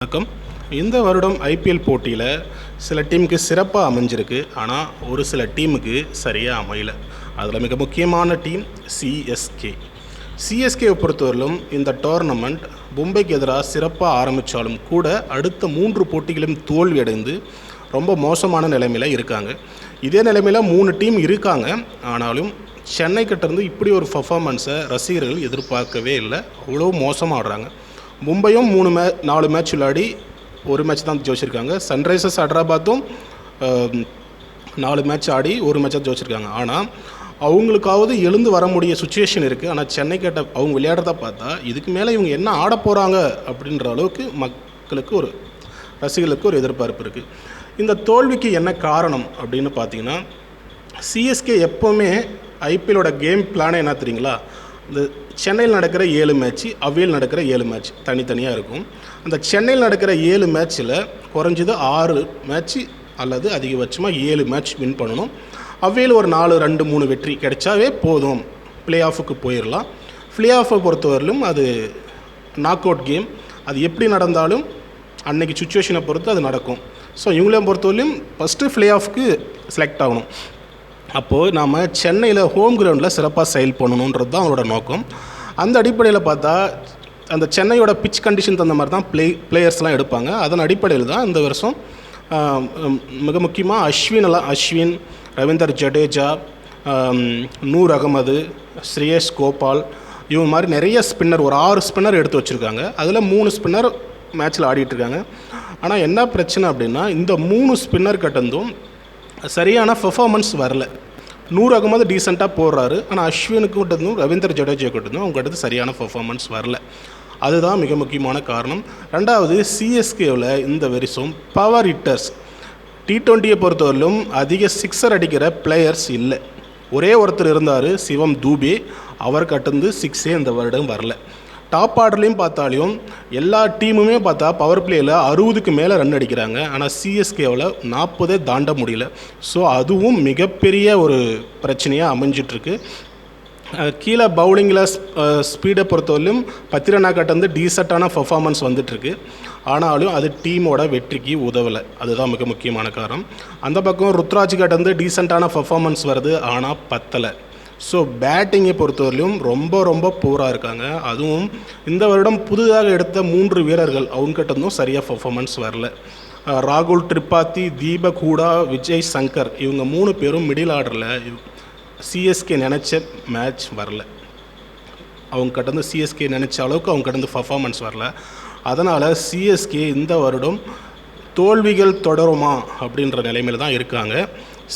வணக்கம். இந்த வருடம் ஐபிஎல் போட்டியில் சில டீமுக்கு சிறப்பாக அமைஞ்சிருக்கு. ஆனால் ஒரு சில டீமுக்கு சரியாக அமையல. அதில் மிக முக்கியமான டீம் சிஎஸ்கேவை பொறுத்தவரையிலும் இந்த டோர்னமெண்ட் மும்பைக்கு எதிராக சிறப்பாக ஆரம்பித்தாலும் கூட அடுத்த 3 போட்டிகளும் தோல்வி அடைந்து ரொம்ப மோசமான நிலைமையில் இருக்காங்க. இதே நிலைமையில் 3 டீம் இருக்காங்க. ஆனாலும் சென்னை கிட்டேருந்து இப்படி ஒரு பர்ஃபார்மன்ஸை ரசிகர்கள் எதிர்பார்க்கவே இல்லை. அவ்வளோ மோசமாக ஆடுறாங்க. மும்பையும் 4 மேட்ச் விளையாடி 1 மேட்ச் தான் ஜெயிச்சிருக்காங்க. சன்ரைசர்ஸ் ஹைதராபாத்தும் 4 மேட்ச் ஆடி 1 மேட்சாக ஜெயிச்சிருக்காங்க. ஆனால் அவங்களுக்காவது எழுந்து வர முடிய சுச்சுவேஷன் இருக்குது. ஆனால் சென்னை கிட்ட அவங்க விளையாடுறத பார்த்தா இதுக்கு மேலே இவங்க என்ன ஆட போகிறாங்க அப்படின்ற அளவுக்கு மக்களுக்கு ரசிகர்களுக்கு ஒரு எதிர்பார்ப்பு இருக்குது. இந்த தோல்விக்கு என்ன காரணம் அப்படின்னு பார்த்தீங்கன்னா, சிஎஸ்கே எப்போவுமே ஐபிஎல்லோட கேம் பிளானே என்ன தெரியுங்களா, இந்த சென்னையில் நடக்கிற 7 மேட்ச்சு, அவையில் நடக்கிற 7 மேட்ச் தனித்தனியாக இருக்கும். அந்த சென்னையில் நடக்கிற 7 மேட்ச்சில் குறைஞ்சது 6 மேட்ச்சு அல்லது அதிகபட்சமாக 7 மேட்ச் வின் பண்ணணும். அவையில் ஒரு 4-2-3 வெற்றி கிடைச்சாவே போதும், ப்ளே ஆஃபுக்கு போயிடலாம். ப்ளே ஆஃபை பொறுத்தவரையிலும் அது நாக் அவுட் கேம். அது எப்படி நடந்தாலும் அன்னைக்கு சுச்சுவேஷனை பொறுத்து அது நடக்கும். ஸோ இவங்களையும் பொறுத்தவரையிலும் ஃபஸ்ட்டு ப்ளே ஆஃப்க்கு செலக்ட் ஆகணும். அப்போது நாம் சென்னையில் ஹோம் கிரவுண்டில் சிறப்பாக செயல் பண்ணணுன்றது தான் அவங்களோட நோக்கம். அந்த அடிப்படையில் பார்த்தா அந்த சென்னையோட பிச் கண்டிஷன் தகுந்த மாதிரி தான் பிளேயர்ஸ்லாம் எடுப்பாங்க. அதன் அடிப்படையில் தான் இந்த வருஷம் மிக முக்கியமாக அஸ்வின், ரவீந்தர் ஜடேஜா, நூர் அகமது, ஸ்ரேயஸ் கோபால், இவங்க மாதிரி நிறைய ஸ்பின்னர், ஒரு 6 ஸ்பின்னர் எடுத்து வச்சுருக்காங்க. அதில் 3 ஸ்பின்னர் மேட்ச்சில் ஆடிட்டுருக்காங்க. ஆனால் என்ன பிரச்சனை அப்படின்னா, இந்த 3 ஸ்பின்னர் கட்டந்தும் சரியான பெர்ஃபார்மன்ஸ் வரல. நூர் அகமது டீசெண்டாக போடுறாரு. ஆனால் அஸ்வினுக்கு கிட்டதும் ரவீந்தர் ஜடேஜா கிட்டதும் அவங்க கிட்ட சரியான பெர்ஃபார்மன்ஸ் வரல. அதுதான் மிக முக்கியமான காரணம். ரெண்டாவது, சிஎஸ்கேவில் இந்த வருஷம் பவர் ஹிட்டர்ஸ் T20 பொறுத்தவரையிலும் அதிக சிக்ஸர் அடிக்கிற பிளேயர்ஸ் இல்லை. ஒரே ஒருத்தர் இருந்தார், சிவம் தூபே. அவர் கட்டந்து 6 இந்த வருடம் வரல. டாப் ஆர்டர்லையும் பார்த்தாலையும் எல்லா டீமுமே பார்த்தா பவர் பிளேயில் 60க்கு மேலே ரன் அடிக்கிறாங்க. ஆனால் சிஎஸ்கேவில் 40 தாண்ட முடியல. ஸோ அதுவும் மிகப்பெரிய ஒரு பிரச்சனையாக அமைஞ்சிட்ருக்கு. கீழே பவுலிங்கில் ஸ்பீடை பொறுத்தவரையிலும் 10 ரன்னா கட்டந்து டீசெண்டான பர்ஃபார்மன்ஸ் வந்துட்டுருக்கு. ஆனாலும் அது டீமோட வெற்றிக்கு உதவலை. அதுதான் மிக முக்கியமான காரணம். அந்த பக்கம் ருத்ராஜ் கட்டந்து டீசெண்டான பர்ஃபார்மன்ஸ் வருது, ஆனால் பத்தலை. ஸோ பேட்டிங்கை பொறுத்தவரையிலும் ரொம்ப பூராக இருக்காங்க. அதுவும் இந்த வருடம் புதிதாக எடுத்த 3 வீரர்கள் அவங்ககிட்டருந்தும் சரியாக பர்ஃபார்மன்ஸ் வரல. ராகுல் திரிபாதி, தீபக் ஹூடா, விஜய் சங்கர், இவங்க 3 பேரும் மிடில் ஆர்டரில் சிஎஸ்கே நினச்ச மேட்ச் வரல. அவங்க கிட்டேருந்து சிஎஸ்கே நினச்ச அளவுக்கு அவங்க கிட்டேருந்து பர்ஃபார்மன்ஸ் வரல. அதனால் சிஎஸ்கே இந்த வருடம் தோல்விகள் தொடருமா அப்படின்ற நிலைமையில் தான் இருக்காங்க.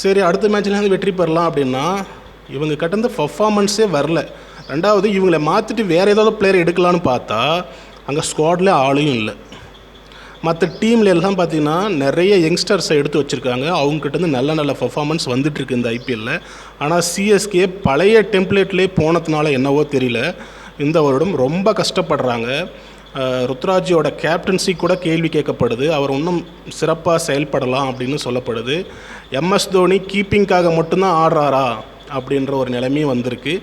சரி, அடுத்த மேட்ச்லேருந்து வெற்றி பெறலாம் அப்படின்னா இவங்க கிட்டேருந்து பர்ஃபார்மன்ஸே வரல. ரெண்டாவது, இவங்களை மாற்றிட்டு வேறு ஏதாவது பிளேயர் எடுக்கலான்னு பார்த்தா அங்கே ஸ்குவாடில் ஆளையும் இல்லை. மற்ற டீமில் எல்லாம் பார்த்திங்கன்னா நிறைய யங்ஸ்டர்ஸை எடுத்து வச்சுருக்காங்க. அவங்ககிட்டருந்து நல்ல பர்ஃபார்மன்ஸ் வந்துட்டுருக்கு இந்த ஐபிஎல்லில். ஆனால் சிஎஸ்கே பழைய டெம்ப்ளேட்லேயே போனதுனால என்னவோ தெரியல, இந்த வருடம் ரொம்ப கஷ்டப்படுறாங்க. ருத்ராஜோட கேப்டன்சி கூட கேள்வி கேட்கப்படுது. அவர் இன்னும் சிறப்பாக செயல்படலாம் அப்படின்னு சொல்லப்படுது. MS தோனி கீப்பிங்காக மட்டும்தான் ஆடுறாரா அப்படின்ற ஒரு நிலைமையும் வந்திருக்கு.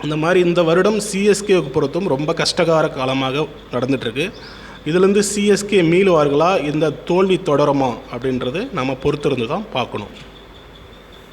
இந்த மாதிரி இந்த வருடம் சிஎஸ்கேவுக்கு பொறுத்தும் ரொம்ப கஷ்டகார காலமாக நடந்துகிட்ருக்கு. இதிலேருந்து சிஎஸ்கே மீளுவார்களா, இந்த தோல்வி தொடருமா அப்படின்றது நம்ம பொறுத்திருந்து தான் பார்க்கணும்.